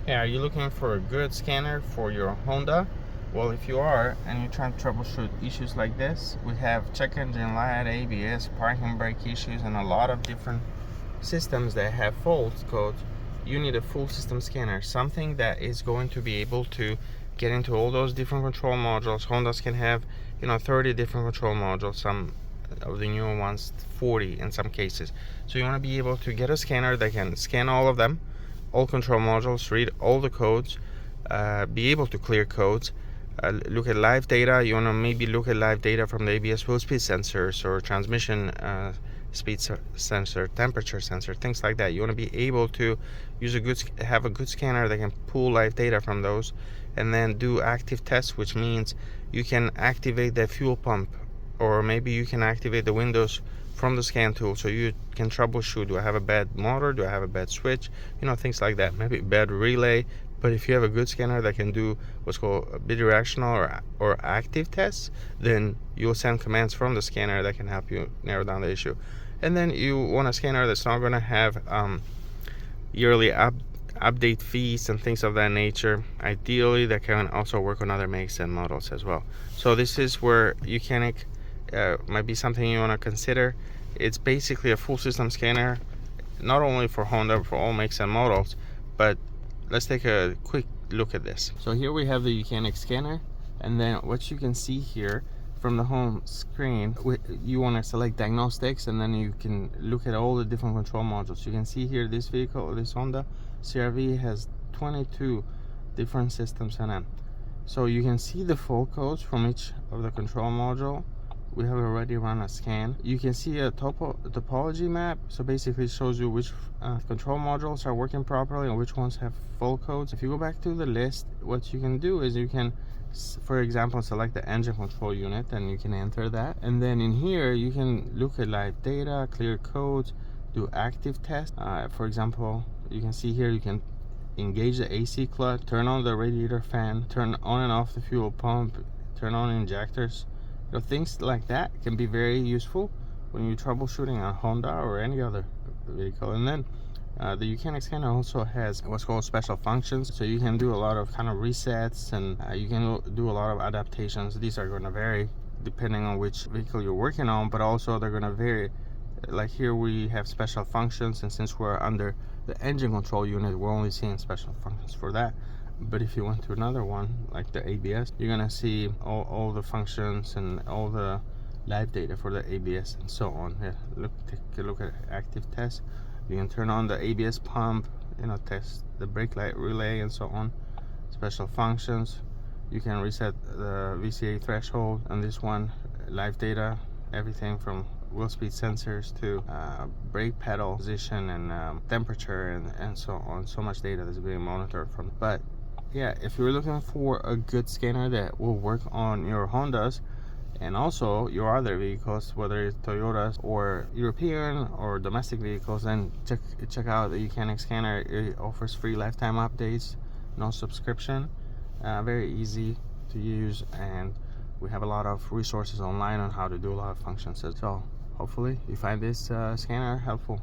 Hey, are you looking for a good scanner for your Honda? Well, if you are and you're trying to troubleshoot issues like this, we have check engine light, ABS, parking brake issues, and a lot of different systems that have fault codes. You need a full system scanner, something that is going to be able to get into all those different control modules. Hondas can have 30 different control modules, some of the newer ones 40 in some cases. So you want to be able to get a scanner that can scan all of them, all control modules, read all the codes, be able to clear codes, look at live data. You want to maybe look at live data from the ABS wheel speed sensors or transmission speed sensor, temperature sensor, things like that. You want to be able to have a good scanner that can pull live data from those, and then do active tests, which means you can activate the fuel pump, or maybe you can activate the windows from the scan tool, so you can troubleshoot. Do I have a bad motor? Do I have a bad switch? Things like that. Maybe bad relay. But if you have a good scanner that can do what's called bidirectional or active tests, then you'll send commands from the scanner that can help you narrow down the issue. And then you want a scanner that's not going to have yearly update fees and things of that nature. Ideally, that can also work on other makes and models as well. So this is where YOUCANIC might be something you want to consider. It's basically a full system scanner, not only for Honda, but for all makes and models. But let's take a quick look at this. So here we have the YOUCANIC scanner, and then what you can see here from the home screen, you want to select diagnostics, and then you can look at all the different control modules. You can see here this vehicle, this Honda CR-V, has 22 different systems in it. So you can see the fault codes from each of the control module. We have already run a scan. You can see a topology map, so basically it shows you which control modules are working properly and which ones have fault codes. If you go back to the list, what you can do is you can, for example, select the engine control unit, and you can enter that. And then in here, you can look at live data, clear codes, do active tests. For example, you can see here you can engage the AC clutch, turn on the radiator fan, turn on and off the fuel pump, turn on injectors. Things like that can be very useful when you're troubleshooting a Honda or any other vehicle. And then the YOUCANIC scanner also has what's called special functions, so you can do a lot of kind of resets, and you can do a lot of adaptations. These are going to vary depending on which vehicle you're working on, but also they're going to vary. Like here we have special functions, and since we're under the engine control unit, we're only seeing special functions for that. But if you went to another one like the ABS, you're gonna see all the functions and all the live data for the ABS and so on. Yeah, take a look at active test. You can turn on the ABS pump, test the brake light relay and so on. Special functions, you can reset the VCA threshold on this one. Live data, everything from wheel speed sensors to brake pedal position and temperature and so on. So much data that's being monitored from. But yeah, if you're looking for a good scanner that will work on your Hondas and also your other vehicles, whether it's Toyotas or European or domestic vehicles, then check out the YOUCANIC scanner. It offers free lifetime updates, no subscription, very easy to use, and we have a lot of resources online on how to do a lot of functions. So hopefully you find this scanner helpful.